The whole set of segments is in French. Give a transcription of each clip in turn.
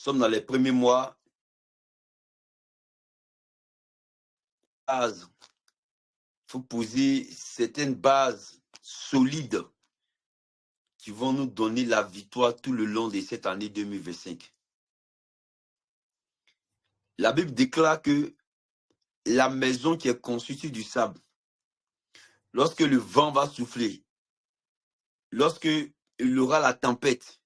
sommes dans les premiers mois. Il faut poser certaines bases solides qui vont nous donner la victoire tout le long de cette année 2025. La Bible déclare que la maison qui est constituée du sable, lorsque le vent va souffler, lorsque il y aura la tempête,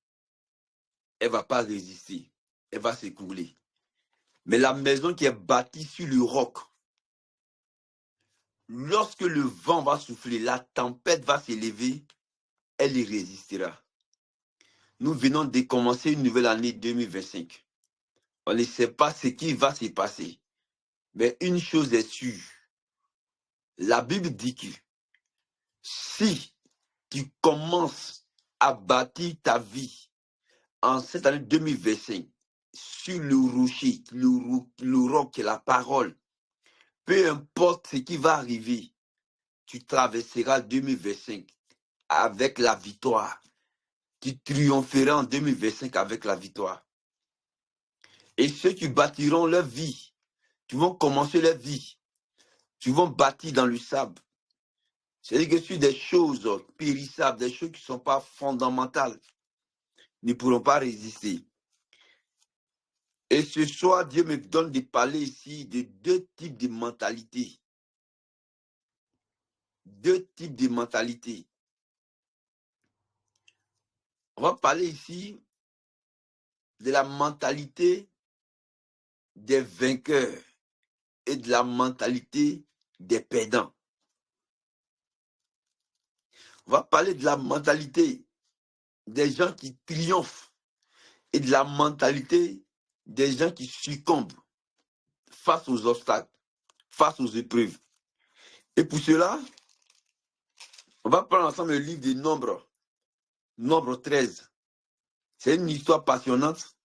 elle ne va pas résister, elle va s'écrouler. Mais la maison qui est bâtie sur le roc, lorsque le vent va souffler, la tempête va s'élever, elle y résistera. Nous venons de commencer une nouvelle année 2025. On ne sait pas ce qui va se passer. Mais une chose est sûre. La Bible dit que si tu commences à bâtir ta vie en cette année 2025 sur le rocher, le roc qui est la parole, peu importe ce qui va arriver, tu traverseras 2025 avec la victoire. Tu triompheras en 2025 avec la victoire. Et ceux qui bâtiront leur vie, qui vont commencer leur vie, qui vont bâtir dans le sable, c'est-à-dire que sur des choses périssables, des choses qui ne sont pas fondamentales, ne pourront pas résister. Et ce soir, Dieu me donne de parler ici de deux types de mentalités. Deux types de mentalités. On va parler ici de la mentalité des vainqueurs et de la mentalité des perdants. On va parler de la mentalité des gens qui triomphent et de la mentalité des gens qui succombent face aux obstacles, face aux épreuves. Et pour cela, on va prendre ensemble le livre des Nombres, Nombre 13. C'est une histoire passionnante.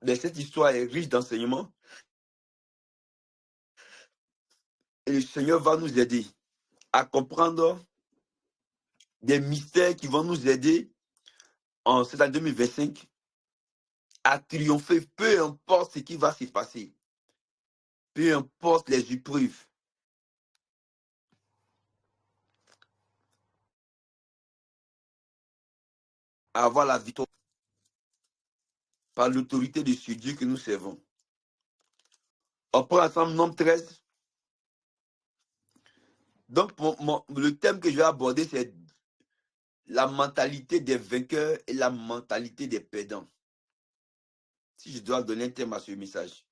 Mais cette histoire est riche d'enseignements. Et le Seigneur va nous aider à comprendre des mystères qui vont nous aider en cette année 2025 à triompher, peu importe ce qui va se passer, peu importe les épreuves. À avoir la victoire par l'autorité de ce Dieu que nous servons. On prend ensemble Nombre 13. Donc, le thème que je vais aborder, c'est la mentalité des vainqueurs et la mentalité des perdants. Si je dois donner un thème à ce message.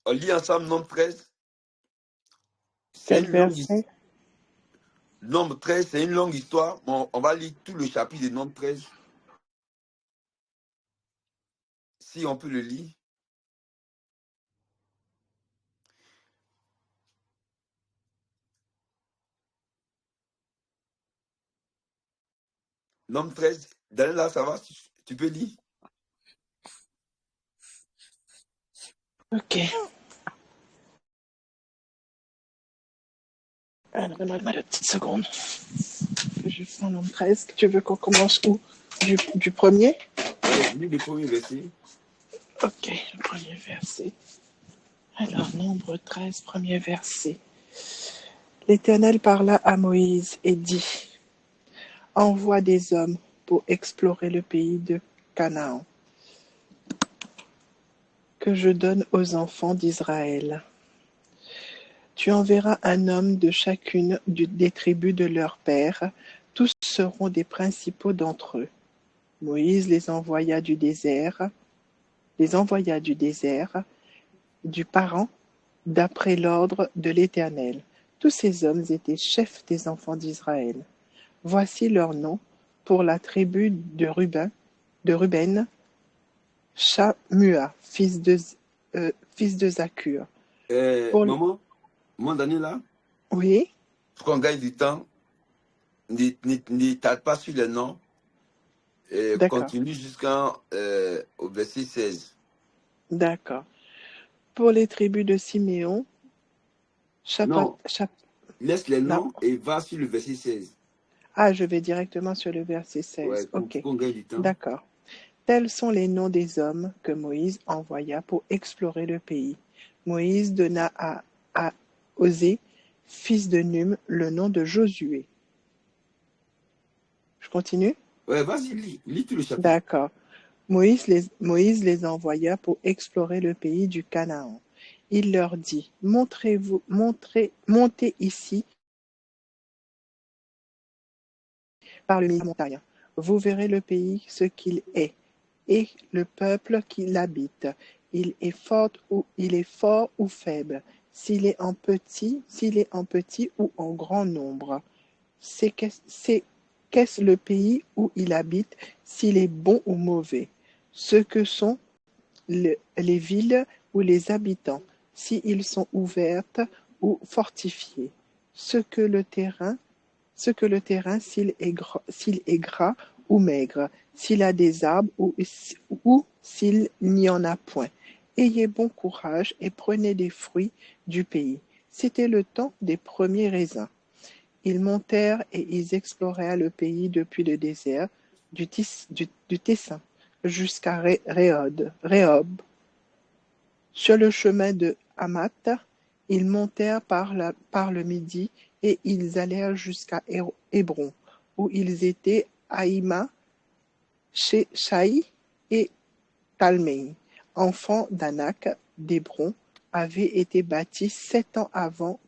On lit ensemble Nombre 13. C'est une longue histoire. Nombre 13, c'est une longue histoire. Bon, on va lire tout le chapitre de Nombre 13. Si on peut le lire. Nombre 13. Daniela, ça va? Tu peux lire? Ok. Alors, donne-moi deux petites secondes. Je prends Nombre 13. Tu veux qu'on commence où? Du premier? Oui, lis le premier verset. Ok, le premier verset. Alors, Nombre 13, premier verset. L'Éternel parla à Moïse et dit, envoie des hommes pour explorer le pays de Canaan, que je donne aux enfants d'Israël. Tu enverras un homme de chacune des tribus de leur père, tous seront des principaux d'entre eux. Moïse les envoya du désert, du Paran, d'après l'ordre de l'Éternel. Tous ces hommes étaient chefs des enfants d'Israël. Voici leurs noms pour la tribu de Ruben, Shamua, fils de Zakur. Maman, Daniela, Oui, pour qu'on gagne du temps, ne tarde pas sur les noms. d'accord, Continue jusqu'au verset 16. d'accord. Pour les tribus de Siméon, Chapat, Non, chap, laisse les non. noms et va sur le verset 16. Ah, je vais directement sur le verset Ouais, 16. pour Ok, qu'on gagne du temps. d'accord. Tels sont les noms des hommes que Moïse envoya pour explorer le pays. Moïse donna à Osée, fils de Num, le nom de Josué. Je continue? Ouais, vas-y, lis tout le chapitre. D'accord. Moïse les envoya pour explorer le pays du Canaan. Il leur dit, montez ici par le milieu de la montagne. Vous verrez le pays, ce qu'il est, et le peuple qui l'habite. Il est fort ou faible, s'il est en petit ou en grand nombre. Qu'est-ce le pays où il habite, s'il est bon ou mauvais? Ce que sont les villes ou les habitants, s'ils sont ouvertes ou fortifiées. Ce que le terrain, s'il est gras ou maigre, s'il a des arbres ou s'il n'y en a point. Ayez bon courage et prenez des fruits du pays. C'était le temps des premiers raisins. Ils montèrent et ils explorèrent le pays depuis le désert du Tessin jusqu'à Rehob. Sur le chemin de Hamath, ils montèrent par le midi et ils allèrent jusqu'à Hébron, où ils étaient Aïma, Shaï et Talmai, enfants d'Anak. D'Hébron avait été bâti 7 ans avant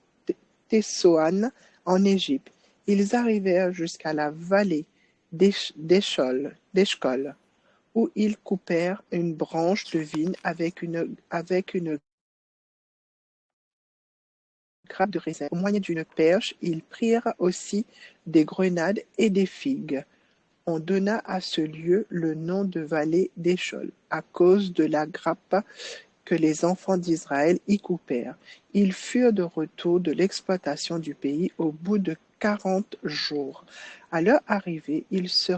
Tessoan en Égypte. Ils arrivèrent jusqu'à la vallée d'Eshcol, où ils coupèrent une branche de vigne avec une grappe de raisin. Au moyen d'une perche, ils prirent aussi des grenades et des figues. On donna à ce lieu le nom de vallée d'Eshcol, à cause de la grappe que les enfants d'Israël y coupèrent. Ils furent de retour de l'exploitation du pays au bout de 40 jours. À leur arrivée, ils se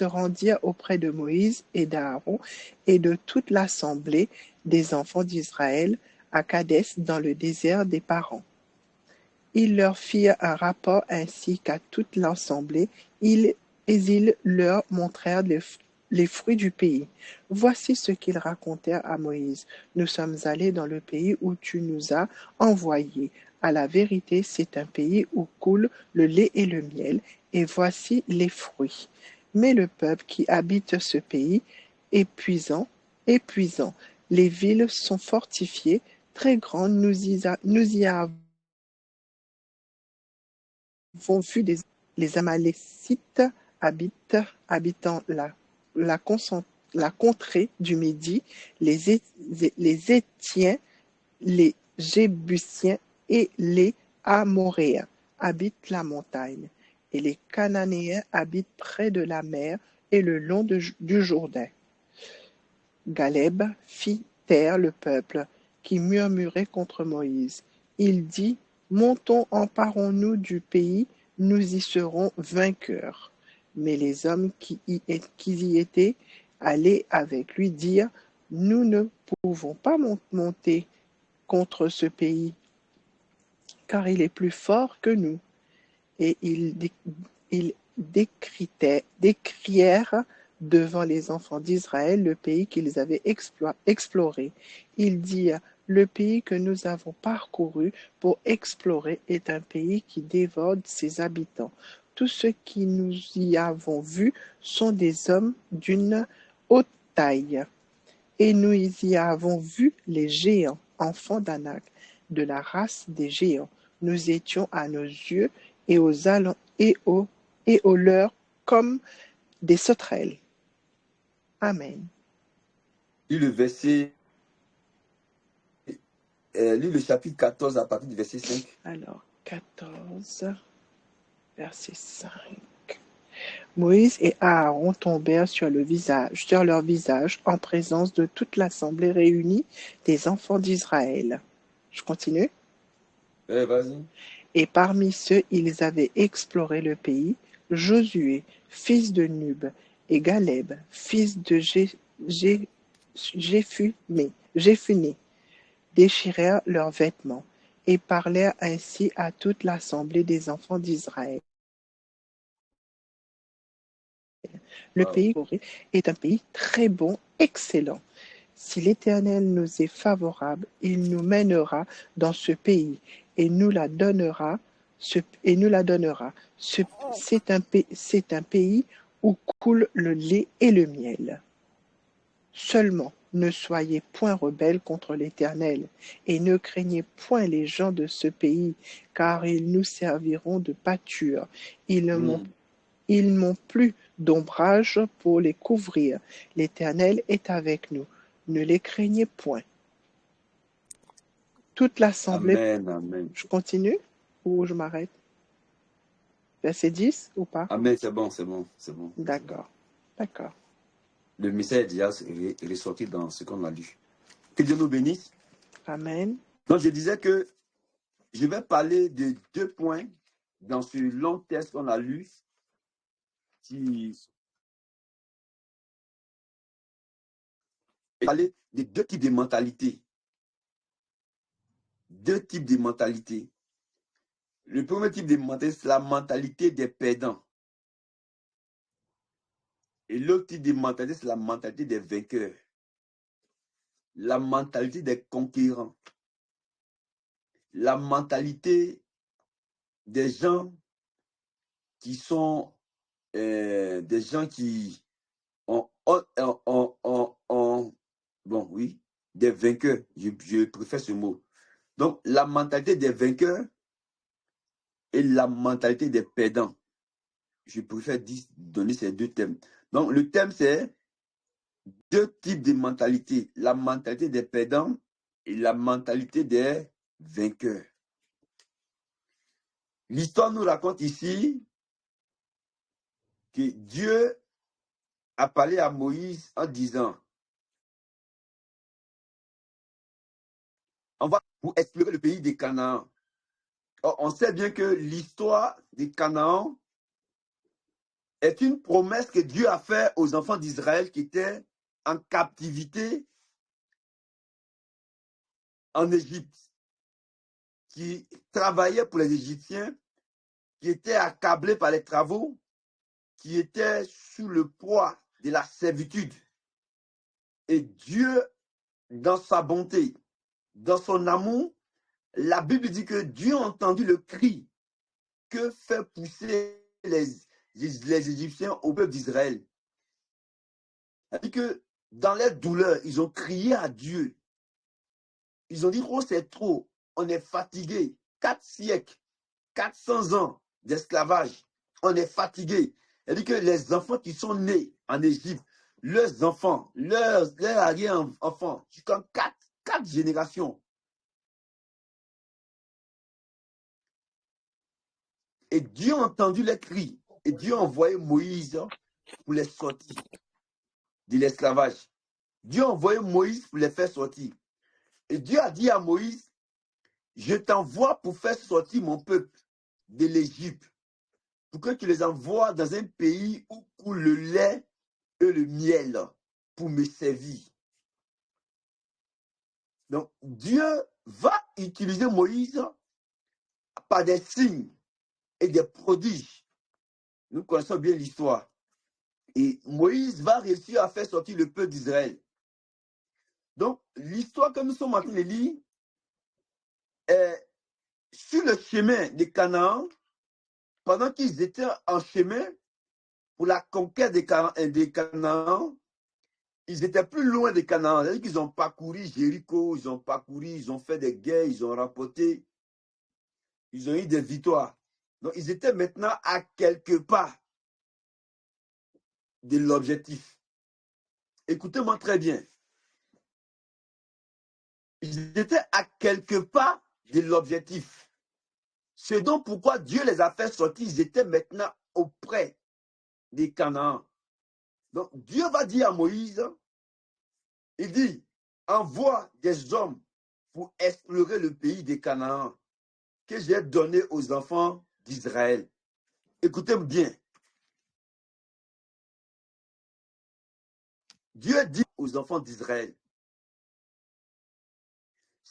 rendirent auprès de Moïse et d'Aaron et de toute l'assemblée des enfants d'Israël à Kadès dans le désert des Parans. Ils leur firent un rapport ainsi qu'à toute l'assemblée, et ils leur montrèrent les fruits du pays. Voici ce qu'ils racontèrent à Moïse. Nous sommes allés dans le pays où tu nous as envoyés. À la vérité, c'est un pays où coule le lait et le miel, et voici les fruits. Mais le peuple qui habite ce pays est épuisant. Les villes sont fortifiées, très grandes. Nous y avons vu les Amalécites habitant la, la contrée du Midi, les Étiens, les Jébusiens et les Amoréens habitent la montagne, et les Cananéens habitent près de la mer et le long du Jourdain. Galeb fit taire le peuple, qui murmurait contre Moïse. Il dit, montons, emparons-nous du pays, nous y serons vainqueurs. Mais les hommes qui y étaient allés avec lui dirent, nous ne pouvons pas monter contre ce pays, car il est plus fort que nous. Et ils décrièrent devant les enfants d'Israël le pays qu'ils avaient exploré. Ils dirent, le pays que nous avons parcouru pour explorer est un pays qui dévore ses habitants. Tous ceux qui nous y avons vus sont des hommes d'une haute taille. Et nous y avons vu les géants, enfants d'Anak, de la race des géants. Nous étions à nos yeux et aux leurs comme des sauterelles. Amen. Lis le chapitre 14 à partir du verset 5. Alors, 14, verset 5. Moïse et Aaron tombèrent sur leur visage, en présence de toute l'assemblée réunie des enfants d'Israël. Je continue. Vas-y. Et parmi ceux, ils avaient exploré le pays, Josué, fils de Nub, et Galeb, fils de Jéphuné, déchirèrent leurs vêtements. et parlèrent ainsi à toute l'assemblée des enfants d'Israël. Le pays est un pays très bon, excellent. Si l'Éternel nous est favorable, il nous mènera dans ce pays et nous la donnera. C'est un pays où coule le lait et le miel. Seulement, ne soyez point rebelles contre l'Éternel, et ne craignez point les gens de ce pays, car ils nous serviront de pâture. Ils m'ont plus d'ombrage pour les couvrir. L'Éternel est avec nous. Ne les craignez point. Toute l'assemblée... Amen, amen. Je continue ou je m'arrête? Verset 10 ou pas? Amen, c'est bon, c'est bon, c'est bon. D'accord, d'accord. Le message est déjà ressorti dans ce qu'on a lu. Que Dieu nous bénisse. Amen. Donc, je disais que je vais parler de 2 points dans ce long texte qu'on a lu qui parler de 2 types de mentalités. 2 types de mentalités. Le premier type de mentalité, c'est la mentalité des perdants. Et l'autre type de mentalité, c'est la mentalité des vainqueurs. La mentalité des conquérants. La mentalité des gens qui sont des gens qui ont bon, oui, des vainqueurs. Je préfère ce mot. Donc, la mentalité des vainqueurs et la mentalité des perdants. Je préfère donner ces 2 thèmes. Donc, le thème, c'est 2 types de mentalités. La mentalité des perdants et la mentalité des vainqueurs. L'histoire nous raconte ici que Dieu a parlé à Moïse en disant, on va vous explorer le pays des Canaan. Or, on sait bien que l'histoire des Canaan est une promesse que Dieu a faite aux enfants d'Israël qui étaient en captivité en Égypte, qui travaillaient pour les Égyptiens, qui étaient accablés par les travaux, qui étaient sous le poids de la servitude. Et Dieu, dans sa bonté, dans son amour, la Bible dit que Dieu a entendu le cri que fait pousser les Égyptiens au peuple d'Israël. C'est-à-dire que dans leur douleur, ils ont crié à Dieu. Ils ont dit, oh, c'est trop, on est fatigué. 4 siècles, 400 ans d'esclavage, on est fatigué. C'est-à-dire que les enfants qui sont nés en Égypte, leurs enfants, leurs arrière-enfants, jusqu'en 4 générations. Et Dieu a entendu les cris. Et Dieu a envoyé Moïse pour les sortir de l'esclavage. Dieu a envoyé Moïse pour les faire sortir. Et Dieu a dit à Moïse, je t'envoie pour faire sortir mon peuple de l'Égypte, pour que tu les envoies dans un pays où coule le lait et le miel, pour me servir. Donc, Dieu va utiliser Moïse par des signes et des prodiges. Nous connaissons bien l'histoire. Et Moïse va réussir à faire sortir le peuple d'Israël. Donc, l'histoire que nous sommes en train de lire est sur le chemin de Canaan, pendant qu'ils étaient en chemin pour la conquête de Canaan, ils étaient plus loin de Canaan. C'est-à-dire qu'ils ont parcouru Jéricho, ils ont fait des guerres, ils ont remporté, ils ont eu des victoires. Donc, ils étaient maintenant à quelques pas de l'objectif. Écoutez-moi très bien. Ils étaient à quelques pas de l'objectif. C'est donc pourquoi Dieu les a fait sortir. Ils étaient maintenant auprès des Canaan. Donc, Dieu va dire à Moïse, il dit, envoie des hommes pour explorer le pays des Canaan que j'ai donné aux enfants d'Israël. Écoutez-moi bien. Dieu dit aux enfants d'Israël,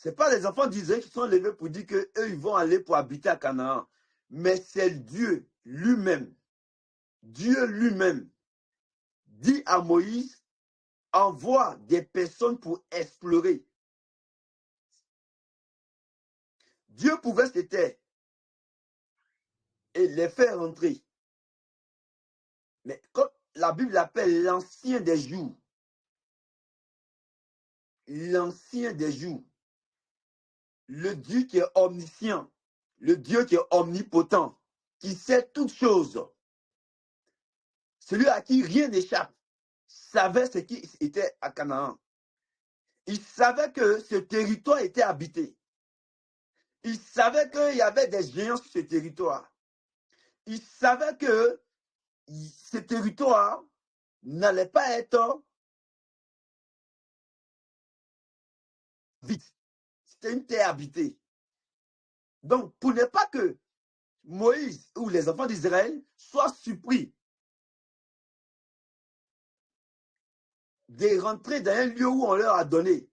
Ce n'est pas les enfants d'Israël qui sont levés pour dire qu'eux, ils vont aller pour habiter à Canaan. Mais c'est Dieu lui-même. Dieu lui-même dit à Moïse, envoie des personnes pour explorer. Dieu pouvait se taire et les faire rentrer. Mais comme la Bible l'appelle l'ancien des jours, l'ancien des jours, le Dieu qui est omniscient, le Dieu qui est omnipotent, qui sait toutes choses, celui à qui rien n'échappe, savait ce qui était à Canaan. Il savait que ce territoire était habité. Il savait qu'il y avait des géants sur ce territoire. Il savait que ce territoire n'allait pas être vide. C'était une terre habitée. Donc, pour ne pas que Moïse ou les enfants d'Israël soient surpris de rentrer dans un lieu où on leur a donné,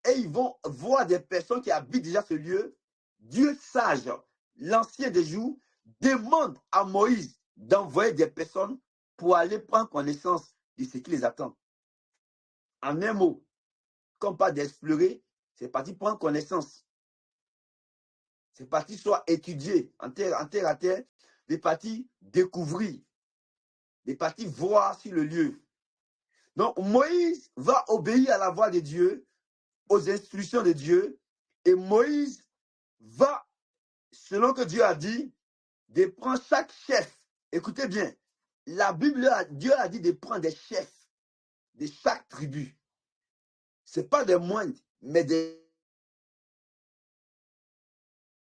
et ils vont voir des personnes qui habitent déjà ce lieu, Dieu sage, l'ancien des jours, demande à Moïse d'envoyer des personnes pour aller prendre connaissance de ce qui les attend. En un mot, comme pas d'explorer, c'est parti prendre connaissance. C'est parti soit étudier en terre à terre, c'est parti découvrir, c'est parti voir sur le lieu. Donc Moïse va obéir à la voix de Dieu, aux instructions de Dieu, et Moïse va, selon que Dieu a dit, de prendre chaque chef. Écoutez bien, la Bible, Dieu a dit de prendre des chefs de chaque tribu. Ce n'est pas des moines, mais des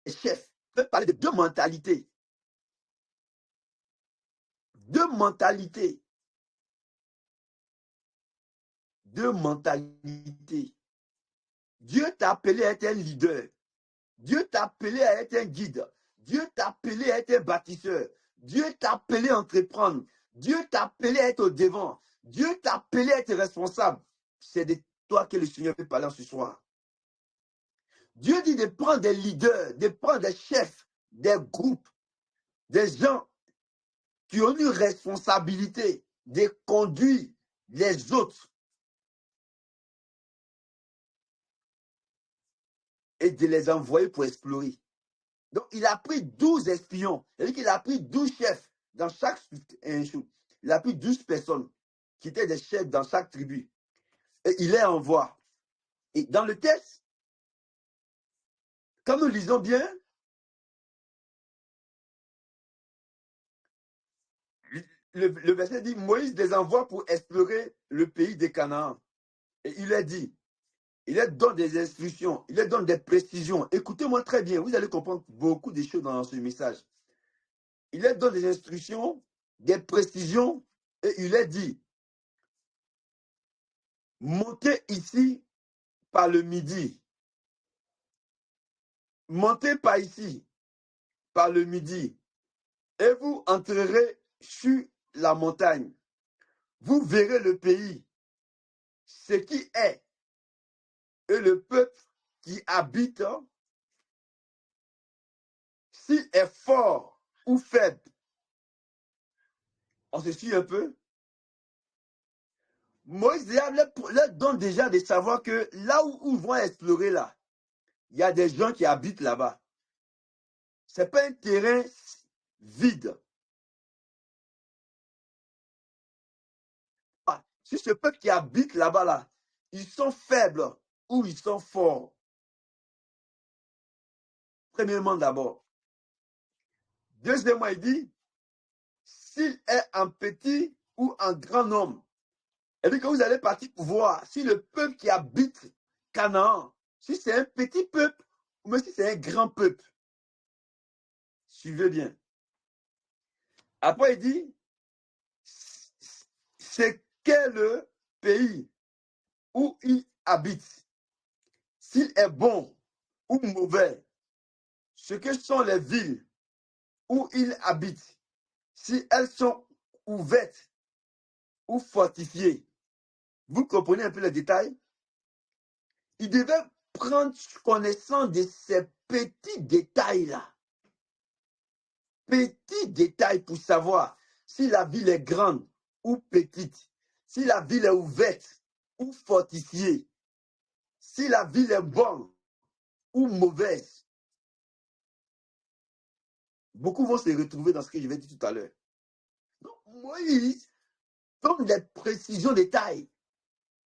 chefs. On peut parler de deux mentalités. Deux mentalités. Deux mentalités. Dieu t'a appelé à être un leader. Dieu t'a appelé à être un guide. Dieu t'a appelé à être un bâtisseur. Dieu t'a appelé à entreprendre. Dieu t'a appelé à être au devant. Dieu t'a appelé à être responsable. C'est de toi que le Seigneur peut parler ce soir. Dieu dit de prendre des leaders, de prendre des chefs, des groupes, des gens qui ont une responsabilité de conduire les autres et de les envoyer pour explorer. Donc, il a pris 12 espions. C'est-à-dire qu'il a pris 12 chefs dans chaque... Il a pris 12 personnes qui étaient des chefs dans chaque tribu. Et il les envoie. Et dans le texte, quand nous lisons bien, le verset dit, Moïse les envoie pour explorer le pays des Canaan. Et il leur dit, il leur donne des instructions, il leur donne des précisions. Écoutez-moi très bien, vous allez comprendre beaucoup de choses dans ce message. Il leur donne des instructions, des précisions, et il leur dit, montez ici par le midi. Montez par ici, par le midi, et vous entrerez sur la montagne. Vous verrez le pays, ce qui est, et le peuple qui habite, s'il est fort ou faible. On se suit un peu. Moïse leur donne déjà de savoir que là où ils vont explorer là, il y a des gens qui habitent là-bas. Ce n'est pas un terrain vide. Ah, si ce peuple qui habite là-bas, là, ils sont faibles ou ils sont forts. Premièrement d'abord. Deuxièmement, il dit, s'il est un petit ou un grand homme, et puis que vous allez partir pour voir si le peuple qui habite Canaan, si c'est un petit peuple ou même si c'est un grand peuple. Suivez bien. Après, il dit, c'est quel le pays où il habite, s'il est bon ou mauvais, ce que sont les villes où il habite, si elles sont ouvertes ou fortifiées. Vous comprenez un peu les détails? Il devait prendre connaissance de ces petits détails-là. Petits détails pour savoir si la ville est grande ou petite, si la ville est ouverte ou fortifiée, si la ville est bonne ou mauvaise. Beaucoup vont se retrouver dans ce que je vais dire tout à l'heure. Moïse donne des précisions détails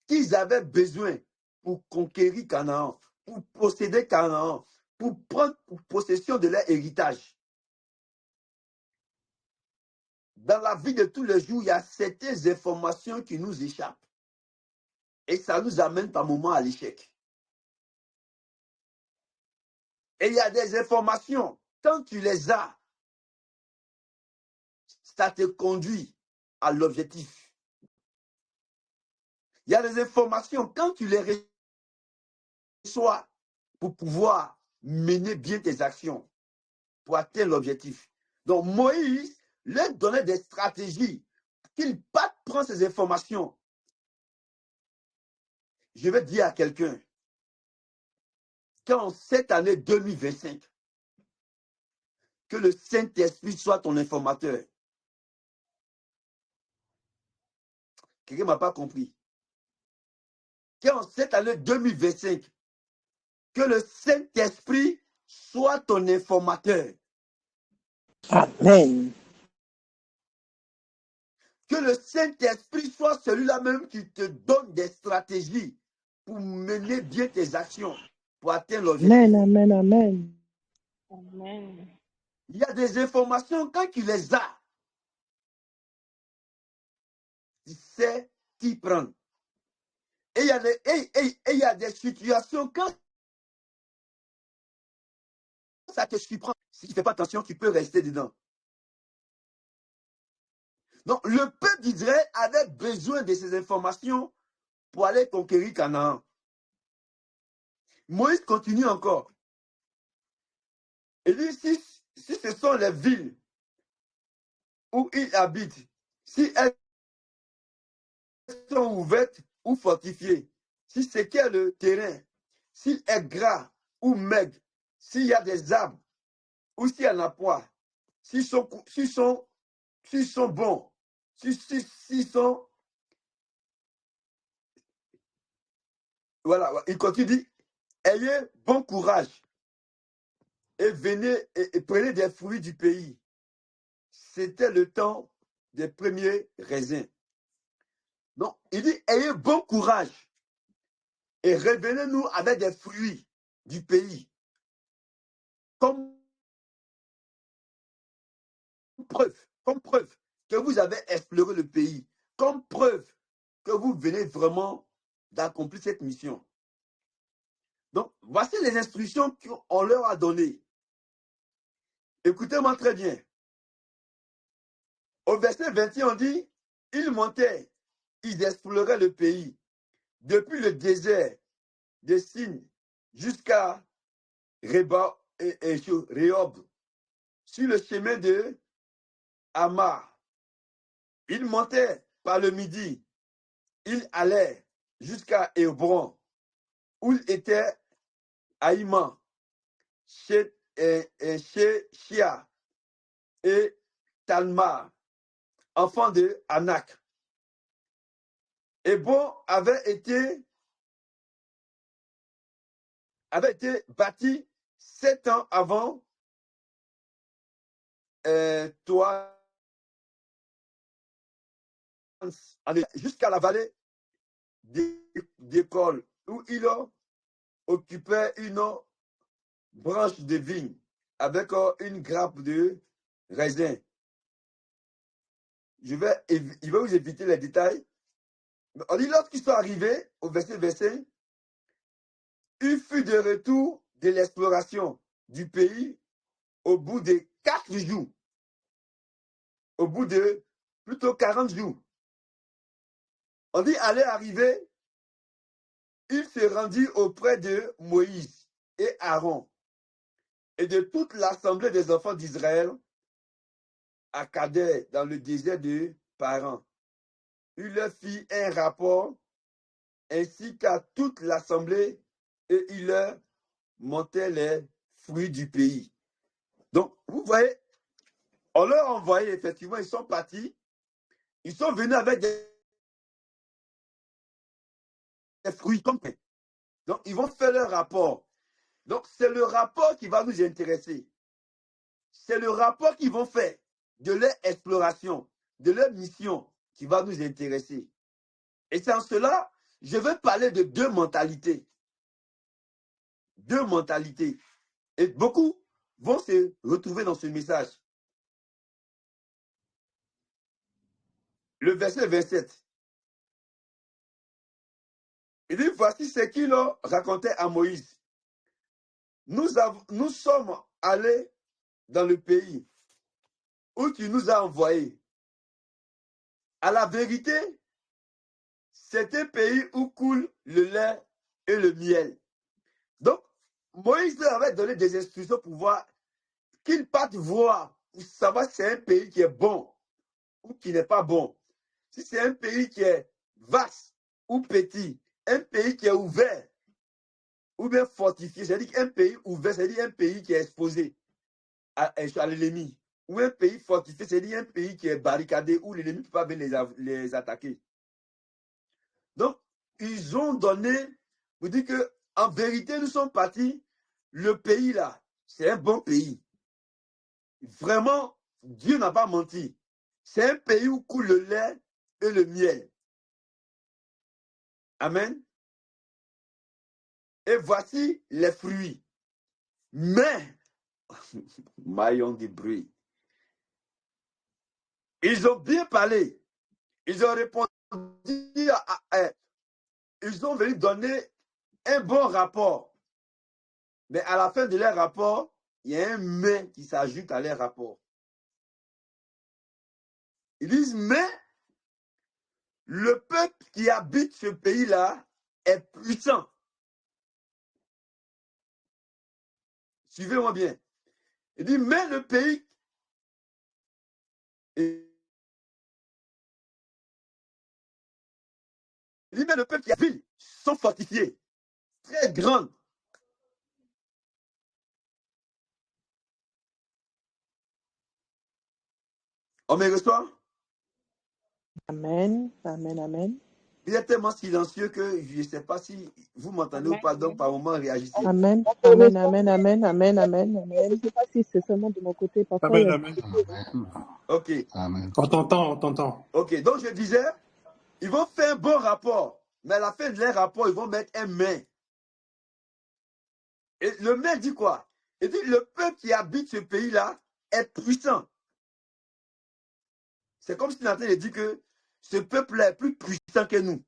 qu'ils avaient besoin pour conquérir Canaan, pour posséder Canaan, pour prendre possession de leur héritage. Dans la vie de tous les jours, il y a certaines informations qui nous échappent. Et ça nous amène par moments à l'échec. Et il y a des informations, quand tu les as, ça te conduit à l'objectif. Il y a des informations, quand tu les reçois pour pouvoir mener bien tes actions, pour atteindre l'objectif. Donc Moïse leur donnait des stratégies qu'il pas prendre ces informations. Je vais dire à quelqu'un qu'en cette année 2025, que le Saint-Esprit soit ton informateur. Quelqu'un ne m'a pas compris. Qu'en cette année 2025, que le Saint-Esprit soit ton informateur. Amen. Que le Saint-Esprit soit celui-là même qui te donne des stratégies pour mener bien tes actions, pour atteindre l'objectif. Amen, amen, amen. Amen. Il y a des informations, quand tu les as, tu sais t'y prendre. Et il y a des situations, quand ça te surprend, si tu ne fais pas attention, tu peux rester dedans. Donc, le peuple d'Israël avait besoin de ces informations pour aller conquérir Canaan. Moïse continue encore. Il dit, si ce sont les villes où ils habitent, si elles sont ouvertes ou fortifiées, si c'est quel le terrain, s'il est gras ou maigre, s'il y a des arbres ou s'il y en a pas, s'ils sont bons, s'ils sont... Voilà, il continue, dit, ayez bon courage et venez et prenez des fruits du pays. C'était le temps des premiers raisins. Donc, il dit, ayez bon courage et revenez-nous avec des fruits du pays. Comme preuve que vous avez exploré le pays. Comme preuve que vous venez vraiment d'accomplir cette mission. Donc, voici les instructions qu'on leur a données. Écoutez-moi très bien. Au verset 21, on dit, ils montaient, ils exploraient le pays, depuis le désert de Sin jusqu'à Rehob, sur le chemin de Hamar. Ils montaient par le midi, ils allaient jusqu'à Hébron, où il était Haïman, chez Shia et Talma, enfant de Anak. Hébron avait été bâti 7 ans avant toi, jusqu'à la vallée d'École, où il occupait une branche de vigne avec une grappe de raisin. Il va vous éviter les détails. On dit, lorsqu'ils sont arrivés au verset 25, il fut de retour de l'exploration du pays au bout de 4 jours. Au bout de plutôt 40 jours. On dit, allait arriver, il se rendit auprès de Moïse et Aaron et de toute l'assemblée des enfants d'Israël à Kader, dans le désert de Paran. Il leur fit un rapport ainsi qu'à toute l'assemblée et il leur montait les fruits du pays. Donc, vous voyez, on leur a envoyé, effectivement, ils sont partis, ils sont venus avec des fruits comme ça. Donc, ils vont faire leur rapport. Donc, c'est le rapport qui va nous intéresser. C'est le rapport qu'ils vont faire de leur exploration, de leur mission qui va nous intéresser. Et c'est en cela, je veux parler de deux mentalités. Deux mentalités. Et beaucoup vont se retrouver dans ce message. Le verset 27. Il dit, voici ce qu'il racontait à Moïse. Nous sommes allés dans le pays où tu nous as envoyés. À la vérité, c'est un pays où coule le lait et le miel. Donc, Moïse leur avait donné des instructions pour voir qu'ils partent voir, pour savoir si c'est un pays qui est bon ou qui n'est pas bon. Si c'est un pays qui est vaste ou petit, un pays qui est ouvert ou bien fortifié, c'est-à-dire un pays ouvert, c'est-à-dire un pays qui est exposé à l'ennemi, ou un pays fortifié, c'est-à-dire un pays qui est barricadé où l'ennemi ne peut pas venir les attaquer. Donc, ils ont donné, vous dites que en vérité, nous sommes partis, le pays là, c'est un bon pays. Vraiment, Dieu n'a pas menti. C'est un pays où coule le lait et le miel. Amen. Et voici les fruits. Mais, maillon du bruit, ils ont bien parlé. Ils ont répondu, ils ont venu donner un bon rapport. Mais à la fin de leur rapport, il y a un mais qui s'ajoute à leur rapport. Ils disent, mais le peuple qui habite ce pays-là est puissant. Suivez-moi bien. Il dit, mais le pays, il dit, mais le peuple qui habite sont fortifiés, très grandes. On me reçoit? Amen, amen, amen. Il est tellement silencieux que je ne sais pas si vous m'entendez ou pas, donc par moment réagissez. Amen, amen, amen, amen, amen, amen, amen. Je ne sais pas si c'est seulement de mon côté. Parfois, il y a... Amen. Ok. Amen. On t'entend. Ok, donc je disais, ils vont faire un bon rapport, mais à la fin de leur rapport, ils vont mettre un mais. Et le mais dit quoi? Il dit, le peuple qui habite ce pays-là est puissant. C'est comme si il est en train de dire que ce peuple-là est plus puissant que nous.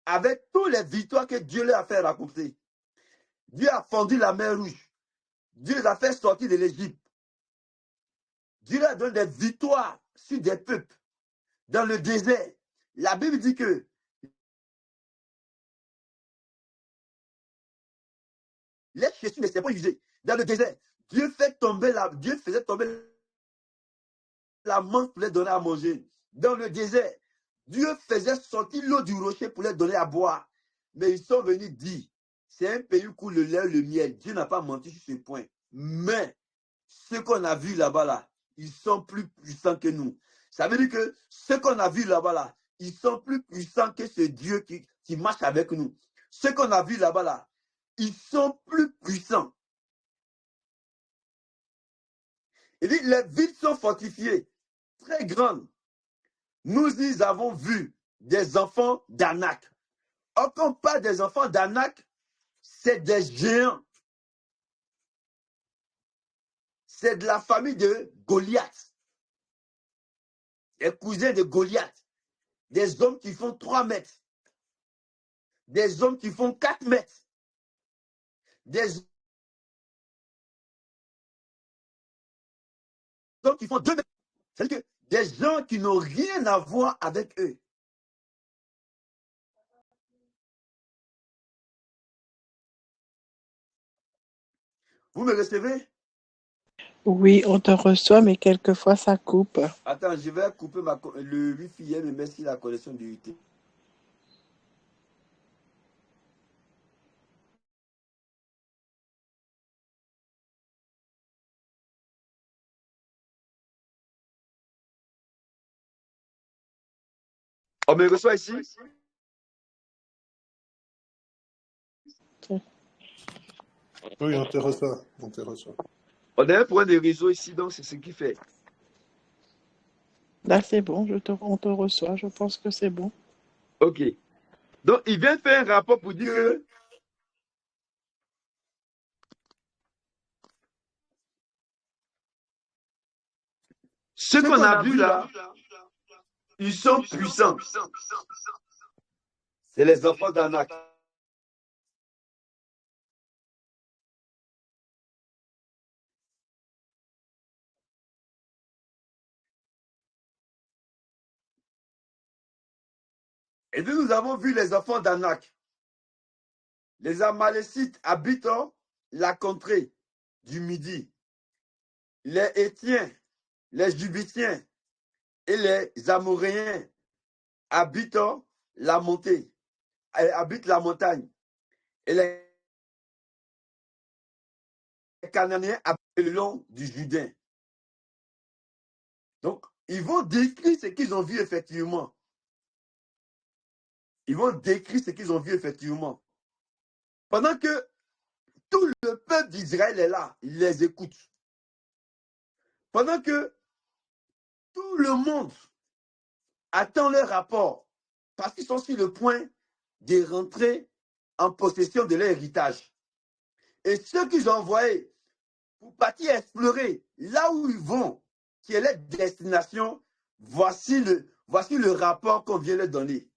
Avec toutes les victoires que Dieu leur a fait raconter. Dieu a fendu la mer Rouge. Dieu les a fait sortir de l'Égypte. Dieu leur donne des victoires sur des peuples. Dans le désert, la Bible dit que les chaussures ne s'est pas usées. Dans le désert, Dieu faisait tomber la manne pour les donner à manger. Dans le désert, Dieu faisait sortir l'eau du rocher pour les donner à boire. Mais ils sont venus dire, c'est un pays où coule le lait et le miel. Dieu n'a pas menti sur ce point. Mais, ce qu'on a vu là-bas, là, ils sont plus puissants que nous. Ça veut dire que ce qu'on a vu là-bas, là, ils sont plus puissants que ce Dieu qui marche avec nous. Ce qu'on a vu là-bas, là, ils sont plus puissants. Il dit, les villes sont fortifiées, très grandes. Nous y avons vu des enfants d'Anak. Or, quand on parle des enfants d'Anak, c'est des géants. C'est de la famille de Goliath. Les cousins de Goliath. Des hommes qui font 3 mètres. Des hommes qui font 4 mètres. Des hommes qui font 2 mètres. C'est-à-dire que des gens qui n'ont rien à voir avec eux. Vous me recevez? Oui, on te reçoit, mais quelquefois ça coupe. Attends, je vais couper le Wi-Fi et me mettre sur la connexion du UT. On me reçoit ici? Oui, on te reçoit. On te reçoit. On a un point de réseau ici, donc c'est ce qui fait. Là, c'est bon, on te reçoit. Je pense que c'est bon. OK. Donc, il vient faire un rapport pour dire que ceux qu'on a vus là, ils sont puissants. C'est les enfants d'Anak. Et nous avons vu les enfants d'Anak. Les Amalécites habitant la contrée du Midi. Les Hétiens, les Jubitiens et les Amoréens habitant la montée, habitent la montagne. Et les Cananéens habitent le long du Jourdain. Donc, ils vont décrire ce qu'ils ont vu effectivement. Ils vont décrire ce qu'ils ont vu effectivement. Pendant que tout le peuple d'Israël est là, il les écoute. Pendant que tout le monde attend leur rapport, parce qu'ils sont sur le point de rentrer en possession de leur héritage. Et ceux qu'ils ont envoyés pour partir explorer là où ils vont, qui est leur destination, voici le rapport qu'on vient leur donner.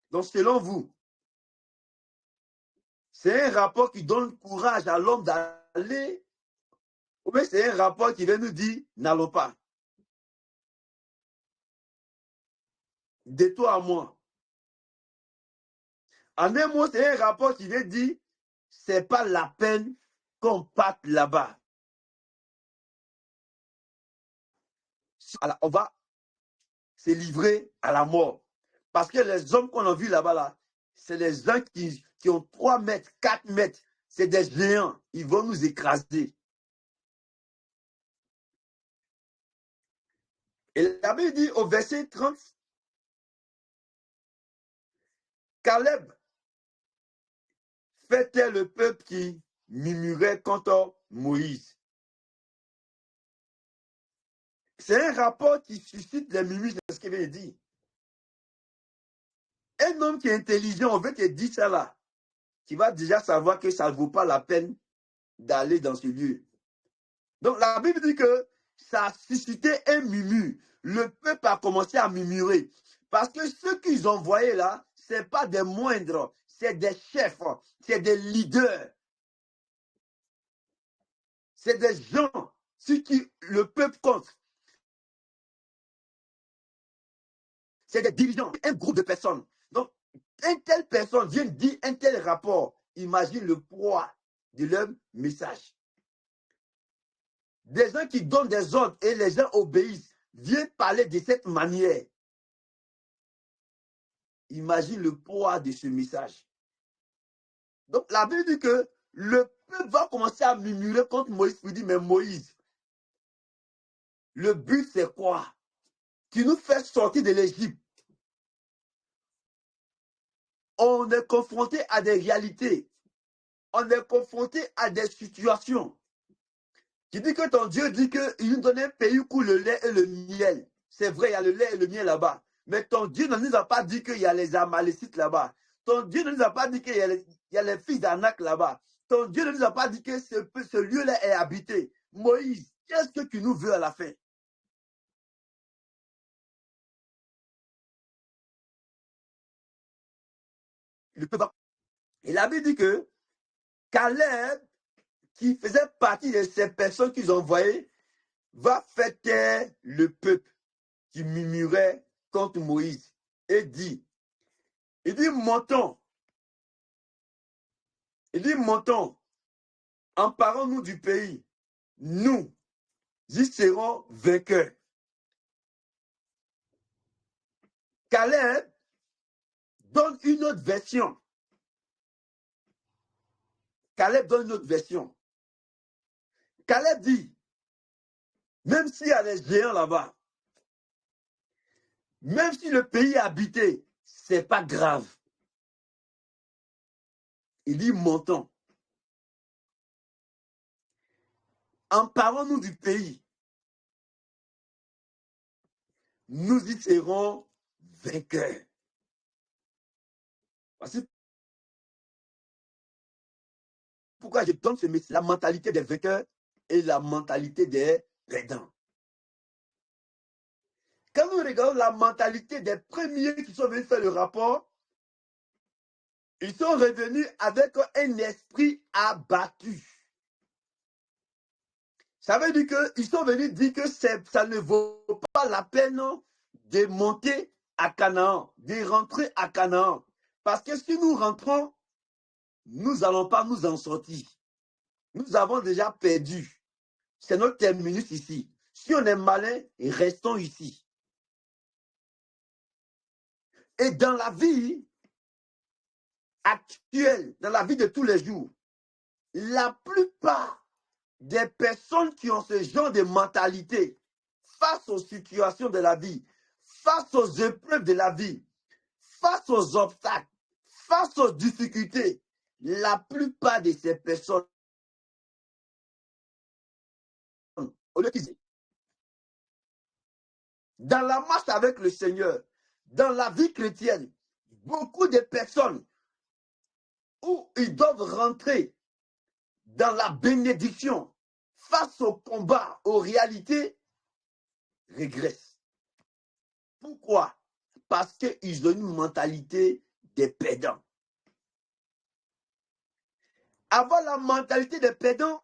Donc, selon vous, c'est un rapport qui donne courage à l'homme d'aller, ou bien c'est un rapport qui vient nous dire, n'allons pas. De toi à moi. En un mot, c'est un rapport qui vient dire, c'est pas la peine qu'on parte là-bas. Alors, on va se livrer à la mort. Parce que les hommes qu'on a vus là-bas, là, c'est les gens qui ont 3 mètres, 4 mètres. C'est des géants. Ils vont nous écraser. Et la Bible dit au verset 30, Caleb fait taire le peuple qui murmurait contre Moïse. C'est un rapport qui suscite les murmures, c'est ce qu'il vient de dire. Un homme qui est intelligent, on veut te dire ça là, qui va déjà savoir que ça ne vaut pas la peine d'aller dans ce lieu. Donc la Bible dit que ça a suscité un murmure. Le peuple a commencé à murmurer. Parce que ceux qu'ils ont envoyés là, ce n'est pas des moindres, c'est des chefs, c'est des leaders. C'est des gens sur qui le peuple compte. C'est des dirigeants, un groupe de personnes. Donc, une telle personne vient dire un tel rapport. Imagine le poids de leur message. Des gens qui donnent des ordres et les gens obéissent, viennent parler de cette manière. Imagine le poids de ce message. Donc, la Bible dit que le peuple va commencer à murmurer contre Moïse. Il dit, mais Moïse, le but c'est quoi? Tu nous fais sortir de l'Égypte. On est confronté à des réalités. On est confronté à des situations. Qui dit que ton Dieu dit qu'il nous donne un pays où coule le lait et le miel. C'est vrai, il y a le lait et le miel là-bas. Mais ton Dieu ne nous a pas dit qu'il y a les Amalécites là-bas. Ton Dieu ne nous a pas dit qu'il y a les fils d'Anak là-bas. Ton Dieu ne nous a pas dit que ce lieu-là est habité. Moïse, qu'est-ce que tu nous veux à la fin? Il avait dit que Caleb, qui faisait partie de ces personnes qu'ils ont envoyées, va faire taire le peuple qui murmurait contre Moïse et dit, il dit, montons, emparons-nous du pays, nous y serons vainqueurs. Caleb donne une autre version. Caleb dit, même s'il y a des géants là-bas, même si le pays est habité, c'est pas grave. Il dit montons. Emparons-nous du pays. Nous y serons vainqueurs. Voici pourquoi je donne ce message, la mentalité des vainqueurs et la mentalité des perdants. Quand nous regardons la mentalité des premiers qui sont venus faire le rapport, ils sont revenus avec un esprit abattu. Ça veut dire qu'ils sont venus dire que ça ne vaut pas la peine de monter à Canaan, de rentrer à Canaan. Parce que si nous rentrons, nous n'allons pas nous en sortir. Nous avons déjà perdu. C'est notre terminus ici. Si on est malin, restons ici. Et dans la vie actuelle, dans la vie de tous les jours, la plupart des personnes qui ont ce genre de mentalité face aux situations de la vie, face aux épreuves de la vie, face aux obstacles, face aux difficultés, la plupart de ces personnes, au lieu qu'ils dans la marche avec le Seigneur, dans la vie chrétienne, beaucoup de personnes où ils doivent rentrer dans la bénédiction face au combat, aux réalités, régressent. Pourquoi? Parce qu'ils ont une mentalité des perdants. Avoir la mentalité des perdants,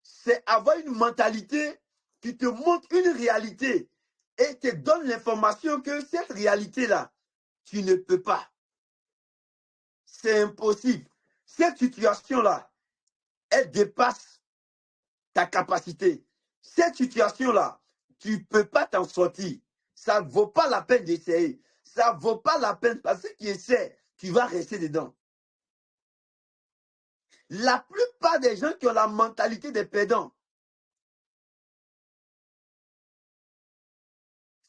c'est avoir une mentalité qui te montre une réalité et te donne l'information que cette réalité-là, tu ne peux pas. C'est impossible. Cette situation-là, elle dépasse ta capacité. Cette situation-là, tu ne peux pas t'en sortir. Ça ne vaut pas la peine d'essayer. Ça ne vaut pas la peine parce que qui essaie, tu vas rester dedans. La plupart des gens qui ont la mentalité des perdants,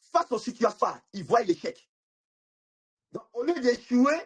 face aux situations, ils voient l'échec. Donc, au lieu d'échouer,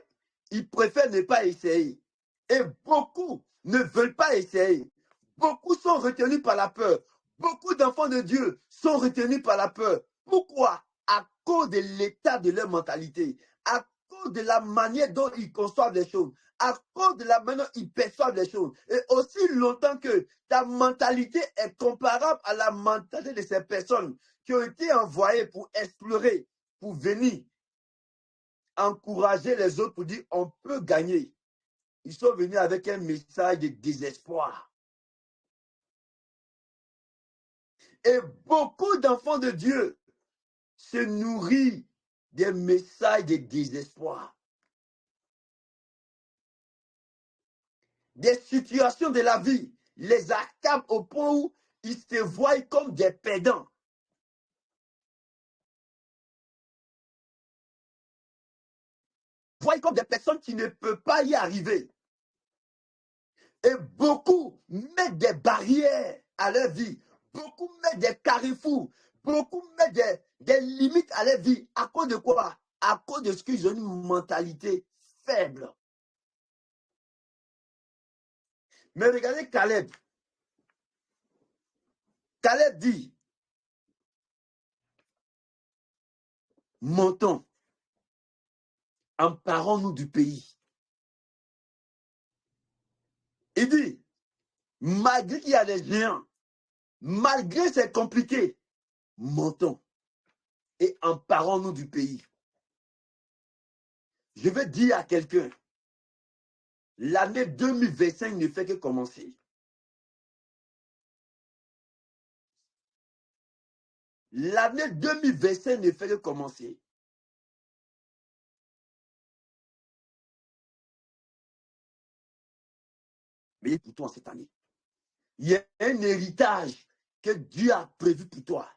ils préfèrent ne pas essayer. Et beaucoup ne veulent pas essayer. Beaucoup sont retenus par la peur. Beaucoup d'enfants de Dieu sont retenus par la peur. Pourquoi? À cause de l'état de leur mentalité, à cause de la manière dont ils conçoivent les choses, à cause de la manière dont ils perçoivent les choses. Et aussi longtemps que ta mentalité est comparable à la mentalité de ces personnes qui ont été envoyées pour explorer, pour venir encourager les autres pour dire on peut gagner. Ils sont venus avec un message de désespoir. Et beaucoup d'enfants de Dieu se nourrissent des messages de désespoir. Des situations de la vie les accablent au point où ils se voient comme des perdants. Ils se voient comme des personnes qui ne peuvent pas y arriver. Et beaucoup mettent des barrières à leur vie. Beaucoup mettent des carrefours. Beaucoup mettent des limites à leur vie. À cause de quoi? À cause de ce qu'ils ont une mentalité faible. Mais regardez Caleb. Caleb dit, montons, emparons-nous du pays. Il dit, malgré qu'il y a des géants, malgré c'est compliqué, montons et emparons-nous du pays. Je veux dire à quelqu'un, l'année 2025 ne fait que commencer. L'année 2025 ne fait que commencer. Mais pour toi cette année, il y a un héritage que Dieu a prévu pour toi.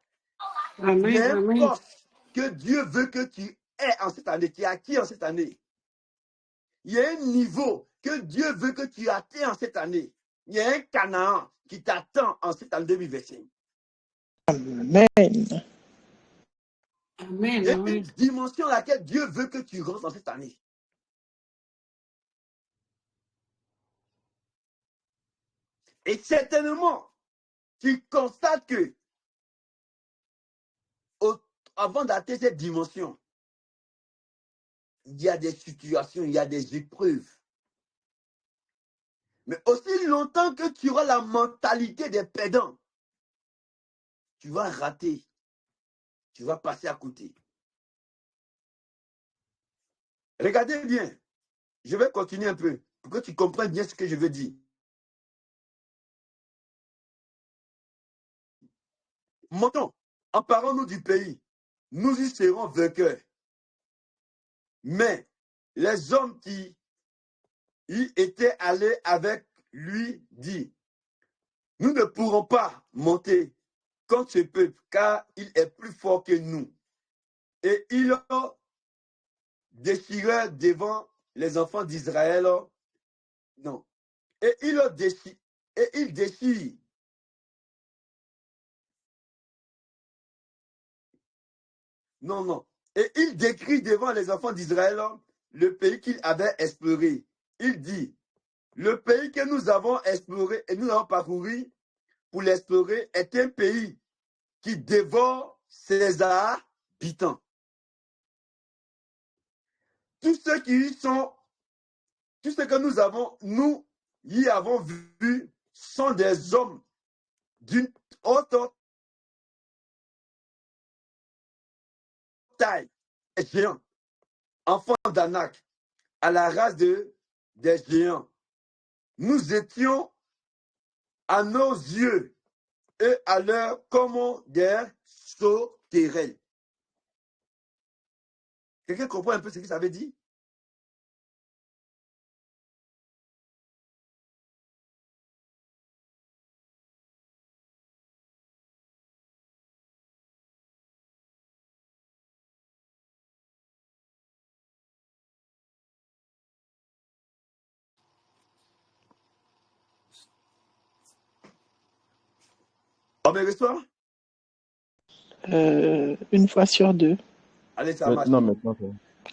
Il y a un poste que Dieu veut que tu aies en cette année, qui est acquis en cette année. Il y a un niveau que Dieu veut que tu atteignes en cette année. Il y a un Canaan qui t'attend en cette année 2025. Amen. Amen. Il y a une Amen. dimension à laquelle Dieu veut que tu rentres dans cette année. Et certainement, tu constates que avant d'atteindre cette dimension, il y a des situations, il y a des épreuves. Mais aussi longtemps que tu auras la mentalité des perdants, tu vas rater, tu vas passer à côté. Regardez bien, je vais continuer un peu pour que tu comprennes bien ce que je veux dire. Montons, emparons-nous du pays, nous y serons vainqueurs. Mais les hommes qui y étaient allés avec lui disent, nous ne pourrons pas monter contre ce peuple, car il est plus fort que nous. Et ils déchirèrent devant les enfants d'Israël. Non. Et ils déchirent. Non, non. Et il décrit devant les enfants d'Israël le pays qu'il avait exploré. Il dit, le pays que nous avons exploré et nous avons parcouru pour l'explorer est un pays qui dévore ses habitants. Tous ceux qui y sont, tous ceux que nous y avons vus sont des hommes d'une haute taille, des géants, enfants d'Anak, à la race des géants. Nous étions à nos yeux et à leur comme des sauterelles. Quelqu'un comprend un peu ce que ça veut dire? On me reçoit? Une fois sur deux. Allez, ça marche. Maintenant, maintenant.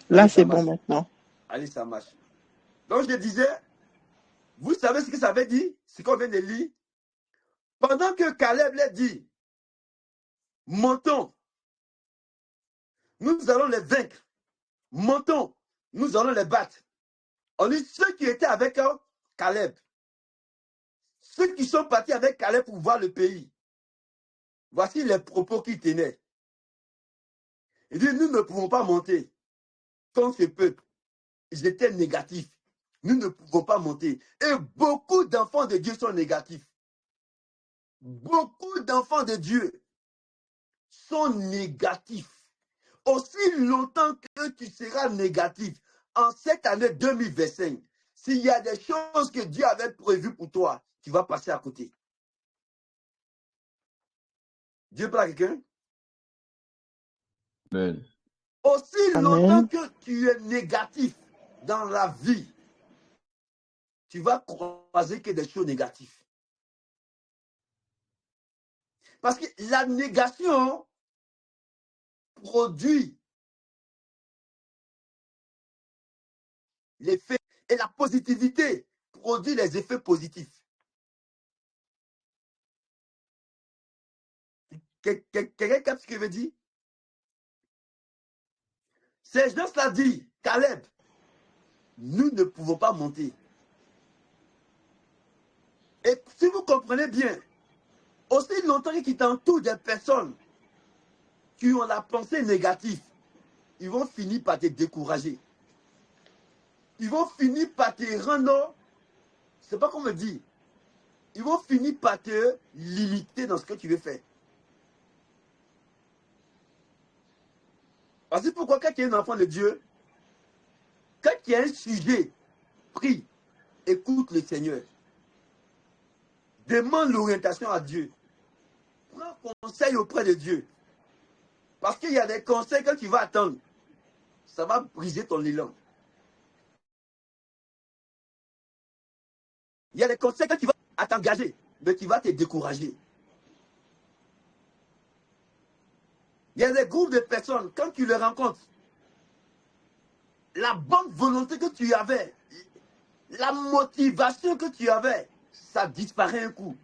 Là, Allez, ça c'est bon marche. maintenant. Allez, ça marche. Donc, je disais, vous savez ce que ça veut dire? Ce qu'on vient de lire. Pendant que Caleb l'a dit, montons, nous allons les vaincre. Montons, nous allons les battre. On dit ceux qui étaient avec Caleb, ceux qui sont partis avec Caleb pour voir le pays, voici les propos qu'il tenait. Il dit, nous ne pouvons pas monter contre ce peuple. Ils étaient négatifs. Nous ne pouvons pas monter. Et beaucoup d'enfants de Dieu sont négatifs. Beaucoup d'enfants de Dieu sont négatifs. Aussi longtemps que tu seras négatif, en cette année 2025, s'il y a des choses que Dieu avait prévues pour toi, tu vas passer à côté. Dieu parle à quelqu'un? Amen. Aussi Amen. longtemps que tu es négatif dans la vie, tu vas croiser que des choses négatives. Parce que la négation produit l'effet et la positivité produit les effets positifs. Quelqu'un capte ce que je veux dire? Ces gens-là disent, Caleb, nous ne pouvons pas monter. Et si vous comprenez bien, aussi longtemps qu'ils t'entourent des personnes qui ont la pensée négative, ils vont finir par te décourager. Ils vont finir par te rendre, c'est pas comment dire, ils vont finir par te limiter dans ce que tu veux faire. Parce que pourquoi quand tu es un enfant de Dieu, quand il y a un sujet, prie, écoute le Seigneur. Demande l'orientation à Dieu. Prends conseil auprès de Dieu. Parce qu'il y a des conseils que tu vas attendre. Ça va briser ton élan. Il y a des conseils que tu vas à t'engager, mais qui va te décourager. Il y a des groupes de personnes, quand tu les rencontres, la bonne volonté que tu avais, la motivation que tu avais, ça disparaît un coup.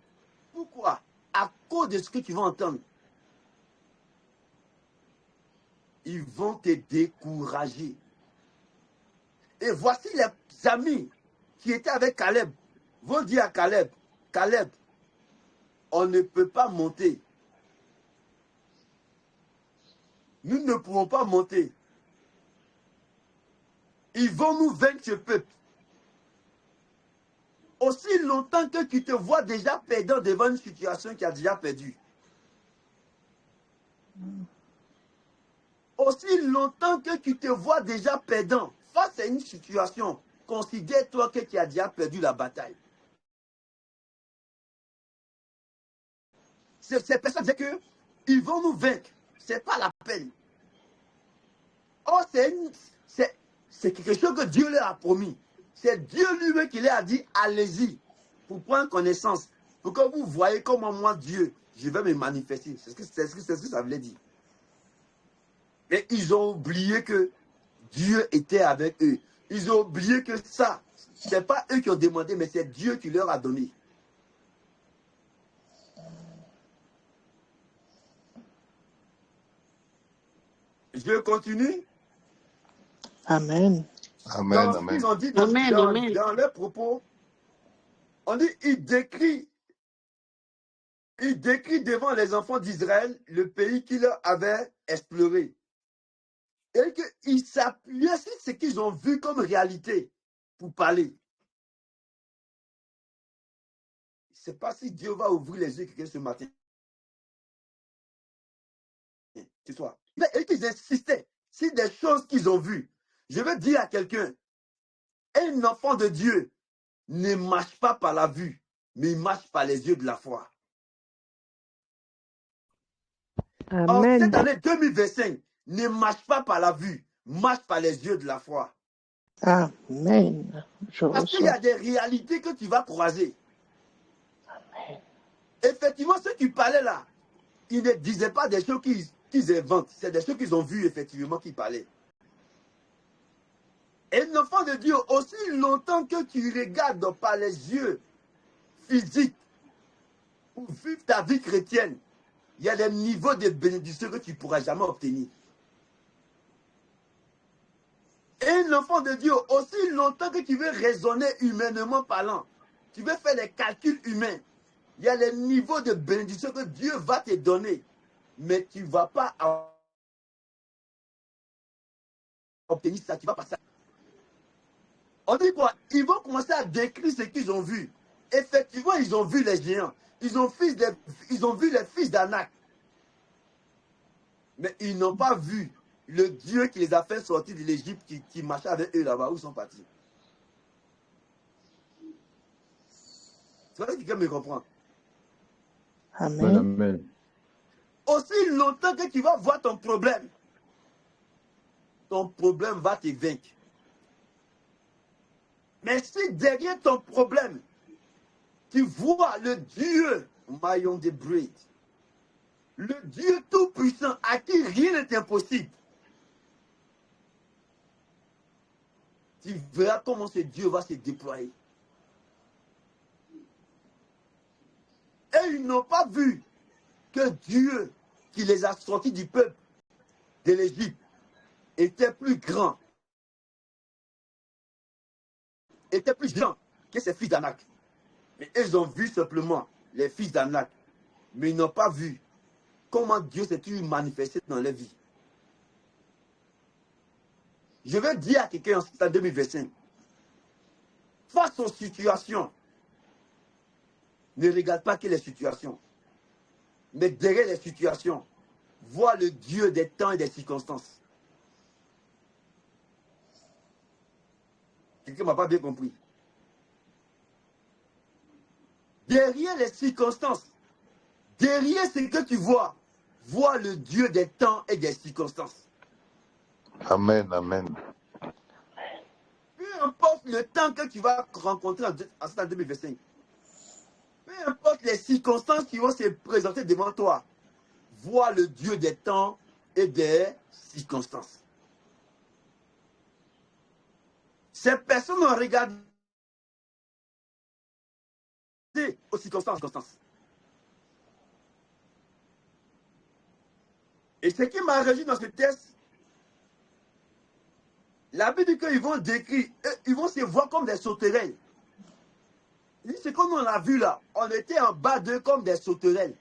Pourquoi? À cause de ce que tu vas entendre. Ils vont te décourager. Et voici les amis qui étaient avec Caleb. Vont dire à Caleb, Caleb, on ne peut pas monter. Nous ne pouvons pas monter. Ils vont nous vaincre ce peuple. Aussi longtemps que tu te vois déjà perdant devant une situation qui a déjà perdu. Aussi longtemps que tu te vois déjà perdant face à une situation, considère-toi que tu as déjà perdu la bataille. Ces personnes disent qu'ils vont nous vaincre. Ce n'est pas la peine. Or, c'est quelque chose que Dieu leur a promis. C'est Dieu lui-même qui leur a dit, allez-y, pour prendre connaissance. Pour que vous voyez comment moi, Dieu, je vais me manifester. C'est ce que ça voulait dire. Mais ils ont oublié que Dieu était avec eux. Ils ont oublié que ça, ce n'est pas eux qui ont demandé, mais c'est Dieu qui leur a donné. Je continue. Amen. Amen, Dans ce qu'ils amen. ont dit Amen, amen. dans leurs propos, on dit, ils décrivent devant les enfants d'Israël le pays qu'ils avaient exploré. Et qu'ils s'appuyaient sur ce qu'ils ont vu comme réalité pour parler. Je ne sais pas si Dieu va ouvrir les yeux quelqu'un ce matin. Ce soir. Et qu'ils insistaient sur des choses qu'ils ont vues. Je veux dire à quelqu'un, un enfant de Dieu ne marche pas par la vue, mais il marche par les yeux de la foi. En Amen. cette année 2025, ne marche pas par la vue, marche par les yeux de la foi. Amen. Je Parce qu'il y a reçois. des réalités que tu vas croiser. Amen. Effectivement, ceux qui parlaient là, ils ne disaient pas des choses qu'ils inventent. C'est des choses qu'ils ont vues effectivement qu'ils parlaient. Et l'enfant de Dieu, aussi longtemps que tu regardes par les yeux physiques pour vivre ta vie chrétienne, il y a des niveaux de bénédiction que tu ne pourras jamais obtenir. Et l'enfant de Dieu, aussi longtemps que tu veux raisonner humainement parlant, tu veux faire les calculs humains, il y a les niveaux de bénédiction que Dieu va te donner, mais tu ne vas pas obtenir ça, tu vas passer. On dit quoi? Ils vont commencer à décrire ce qu'ils ont vu. Effectivement, ils ont vu les géants. Ils ont vu les fils d'Anak. Mais ils n'ont pas vu le Dieu qui les a fait sortir de l'Égypte, qui marchait avec eux là-bas, où ils sont partis. C'est vrai que quelqu'un me comprend. Amen. Amen. Aussi longtemps que tu vas voir ton problème va te vaincre. Mais si derrière ton problème, tu vois le Dieu, Maillon de Breed, le Dieu tout-puissant à qui rien n'est impossible, tu verras comment ce Dieu va se déployer. Et ils n'ont pas vu que Dieu qui les a sortis du peuple de l'Égypte était plus grand, était plus grand que ses fils d'Anak. Mais ils ont vu simplement les fils d'Anak. Mais ils n'ont pas vu comment Dieu s'est manifesté dans leur vie. Je vais dire à quelqu'un en 2025, face aux situations, ne regarde pas que les situations, mais derrière les situations, vois le Dieu des temps et des circonstances. Quelqu'un ne m'a pas bien compris. Derrière les circonstances, derrière ce que tu vois, vois le Dieu des temps et des circonstances. Amen, amen. Peu importe le temps que tu vas rencontrer en 2025, peu importe les circonstances qui vont se présenter devant toi, vois le Dieu des temps et des circonstances. Ces personnes ont regardé aux circonstances. Et ce qui m'a réjoui dans ce texte, la Bible dit qu'ils vont décrire, ils vont se voir comme des sauterelles. Ce qu'on a vu là, on était en bas d'eux comme des sauterelles.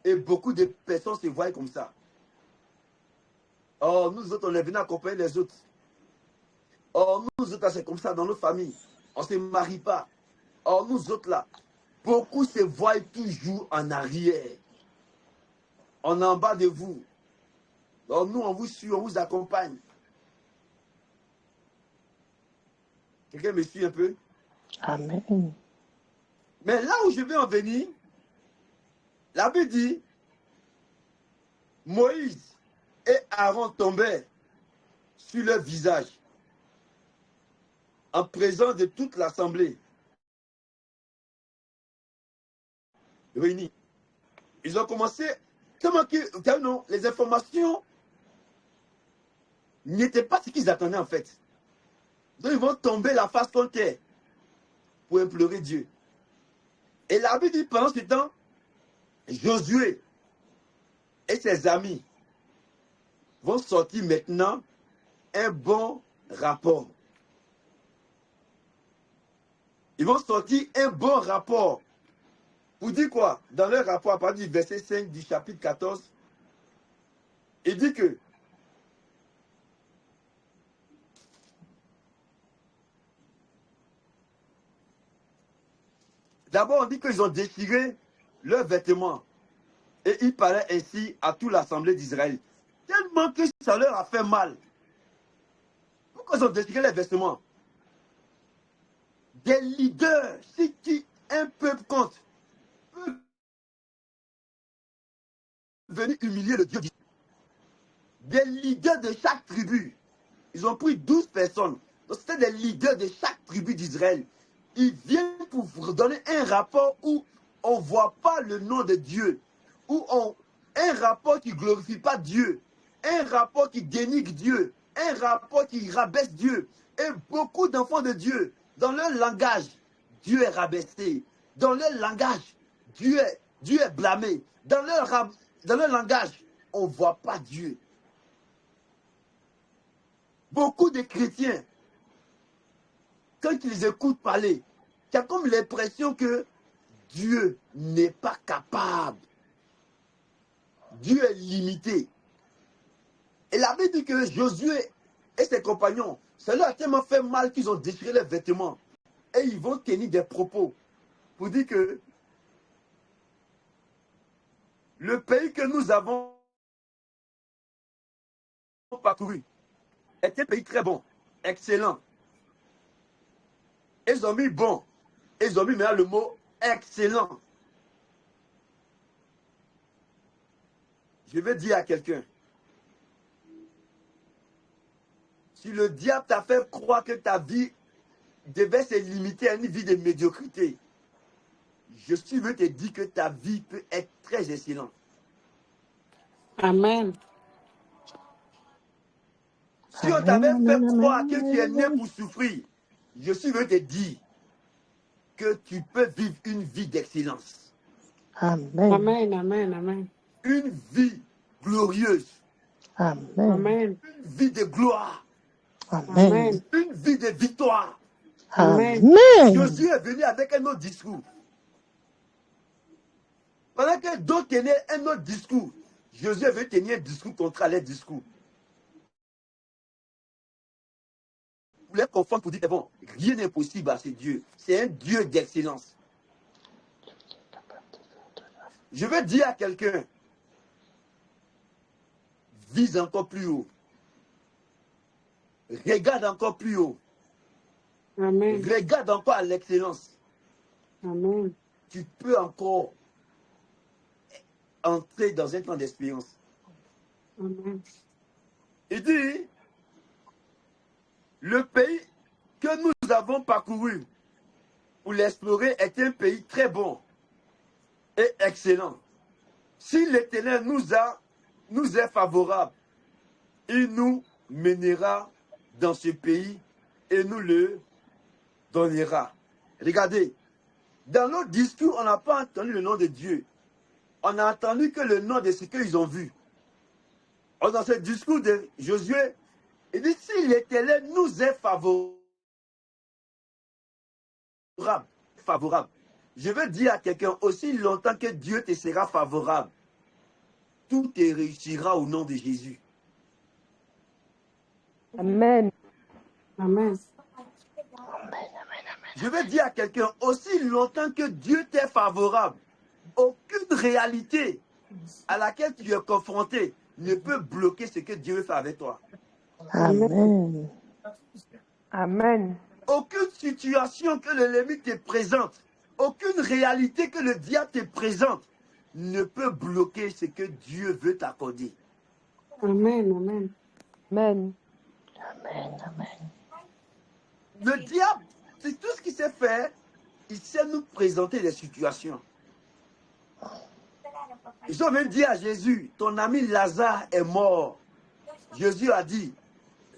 Et beaucoup de personnes se voient comme ça. Oh, nous autres, on est venus accompagner les autres. Oh, nous autres, c'est comme ça dans nos familles. On ne se marie pas. Oh, nous autres là, beaucoup se voient toujours en arrière. On est en bas de vous. Donc nous, on vous suit, on vous accompagne. Quelqu'un me suit un peu? Amen. Mais là où je vais en venir, la Bible dit, Moïse et Aaron tombaient sur leur visage en présence de toute l'assemblée réunie. Ils ont commencé, les informations n'étaient pas ce qu'ils attendaient en fait. Donc ils vont tomber la face contre terre pour implorer Dieu. Et la Bible dit pendant ce temps, Josué et ses amis vont sortir maintenant un bon rapport. Ils vont sortir un bon rapport. Pour dire quoi? Dans leur rapport, à partir du verset 5 du chapitre 14, il dit que d'abord, on dit qu'ils ont déchiré leurs vêtements. Et ils parlaient ainsi à toute l'assemblée d'Israël. Tellement que ça leur a fait mal. Pourquoi ils ont déchiré les vêtements? Des leaders, si qui un peuple compte, peut venir humilier le Dieu d'Israël. Des leaders de chaque tribu. Ils ont pris 12 personnes. Donc c'était des leaders de chaque tribu d'Israël. Ils viennent pour vous donner un rapport où on ne voit pas le nom de Dieu. Un rapport qui ne glorifie pas Dieu. Un rapport qui dénigre Dieu. Un rapport qui rabaisse Dieu. Et beaucoup d'enfants de Dieu, dans leur langage, Dieu est rabaissé. Dans leur langage, Dieu est blâmé. Dans leur langage, on ne voit pas Dieu. Beaucoup de chrétiens, quand ils écoutent parler, tu as comme l'impression que Dieu n'est pas capable. Dieu est limité. Et la Bible dit que Josué et ses compagnons, ça leur a tellement fait mal qu'ils ont déchiré leurs vêtements. Et ils vont tenir des propos pour dire que le pays que nous avons parcouru est un pays très bon, excellent. Ils ont mis bon. Ils ont mis maintenant le mot excellent. Je vais dire à quelqu'un, si le diable t'a fait croire que ta vie devait se limiter à une vie de médiocrité, je veux te dire que ta vie peut être très excellente. Amen. Si on t'avait fait croire que tu es né pour souffrir, je veux te dire que tu peux vivre une vie d'excellence. Amen. Amen. Amen. Amen. Une vie glorieuse. Amen. Amen. Une vie de gloire. Amen. Amen. Une vie de victoire. Amen. Josué est venu avec un autre discours. Pendant que d'autres tenaient un autre discours, Josué veut tenir un discours contre les discours. Pour les confondre, pour dire que bon, rien n'est possible à ce Dieu. C'est un Dieu d'excellence. Je veux dire à quelqu'un, vise encore plus haut. Regarde encore plus haut. Amen. Regarde encore à l'excellence. Amen. Tu peux encore entrer dans un temps d'expérience. Amen. Il dit, le pays que nous avons parcouru pour l'explorer est un pays très bon et excellent. Si l'Éternel nous est favorable, il nous mènera dans ce pays et nous le donnera. Regardez, dans notre discours, on n'a pas entendu le nom de Dieu. On a entendu que le nom de ce qu'ils ont vu. Or, dans ce discours de Josué, il dit, si l'Éternel nous est favorable, je veux dire à quelqu'un, aussi longtemps que Dieu te sera favorable, tout te réussira au nom de Jésus. Amen. Amen. Je veux dire à quelqu'un, aussi longtemps que Dieu t'est favorable, aucune réalité à laquelle tu es confronté ne peut bloquer ce que Dieu veut faire avec toi. Amen. Amen. Aucune situation que l'ennemi te présente, aucune réalité que le diable te présente ne peut bloquer ce que Dieu veut t'accorder. Amen. Amen. Amen. Amen. Amen. Le diable, c'est tout ce qu'il sait faire. Il sait nous présenter des situations. Ils ont même dit à Jésus, ton ami Lazare est mort. Jésus a dit,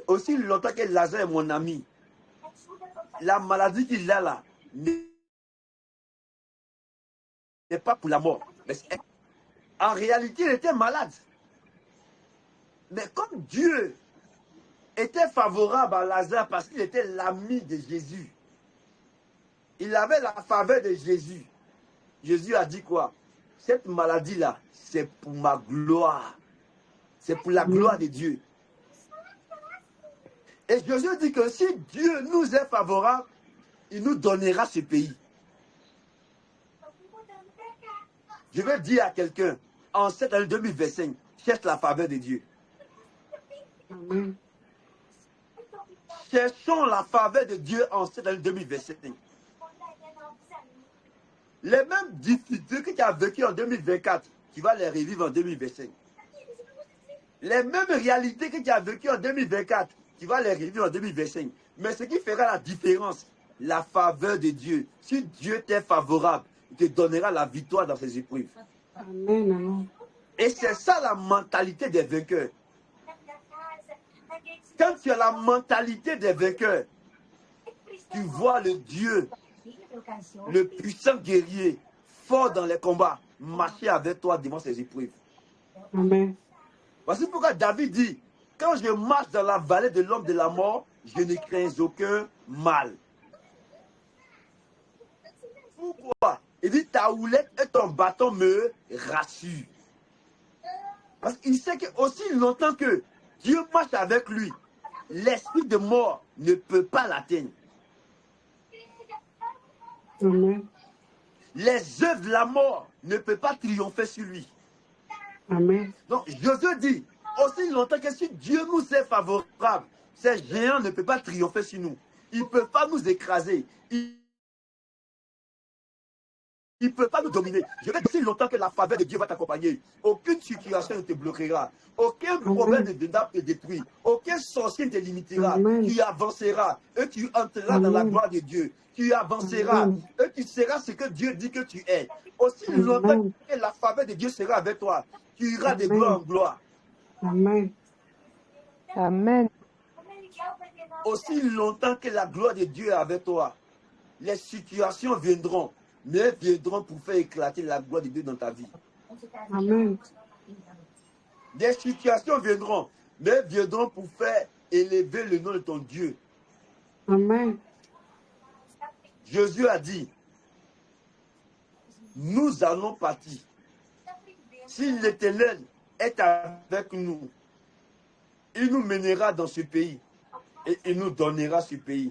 aussi longtemps que Lazare est mon ami, la maladie qu'il a là n'est pas pour la mort. Mais en réalité, il était malade. Mais comme Dieu était favorable à Lazare parce qu'il était l'ami de Jésus, il avait la faveur de Jésus. Jésus a dit quoi? Cette maladie-là, c'est pour ma gloire. C'est pour la gloire de Dieu. Et Jésus dit que si Dieu nous est favorable, il nous donnera ce pays. Je vais dire à quelqu'un, en cette année 2025, cherche la faveur de Dieu. Amen. Cherchons la faveur de Dieu en cette année 2025. Les mêmes difficultés que tu as vécues en 2024, tu vas les revivre en 2025. Les mêmes réalités que tu as vécues en 2024, tu vas les revivre en 2025. Mais ce qui fera la différence, la faveur de Dieu. Si Dieu t'est favorable, il te donnera la victoire dans ses épreuves. Amen. Amen. Et c'est ça la mentalité des vainqueurs. Quand tu as la mentalité des vainqueurs, tu vois le Dieu, le puissant guerrier, fort dans les combats, marcher avec toi devant ses épreuves. Amen. Voici pourquoi David dit, quand je marche dans la vallée de l'homme de la mort, je ne crains aucun mal. Pourquoi? Il dit, ta houlette et ton bâton me rassurent. Parce qu'il sait que aussi longtemps que Dieu marche avec lui, l'esprit de mort ne peut pas l'atteindre. Amen. Les œuvres de la mort ne peuvent pas triompher sur lui. Amen. Donc, Josué dit, aussi longtemps que si Dieu nous est favorable, ces géants ne peuvent pas triompher sur nous. Ils ne peuvent pas nous écraser. Ils ne peuvent pas nous dominer. Je vais dire aussi longtemps que la faveur de Dieu va t'accompagner. Aucune situation ne te bloquera. Aucun problème ne te détruit. Aucun sorcier ne te limitera. Amen. Tu avanceras et tu entreras dans la Amen. gloire de Dieu. Tu avanceras Amen. et tu seras ce que Dieu dit que tu es. Aussi Amen. longtemps que la faveur de Dieu sera avec toi, tu iras de gloire en gloire. Amen. Amen. Aussi longtemps que la gloire de Dieu est avec toi, les situations viendront, mais elles viendront pour faire éclater la gloire de Dieu dans ta vie. Amen. Des situations viendront, mais elles viendront pour faire élever le nom de ton Dieu. Amen. Jésus a dit, nous allons partir. Si l'Éternel est avec nous, il nous mènera dans ce pays et il nous donnera ce pays.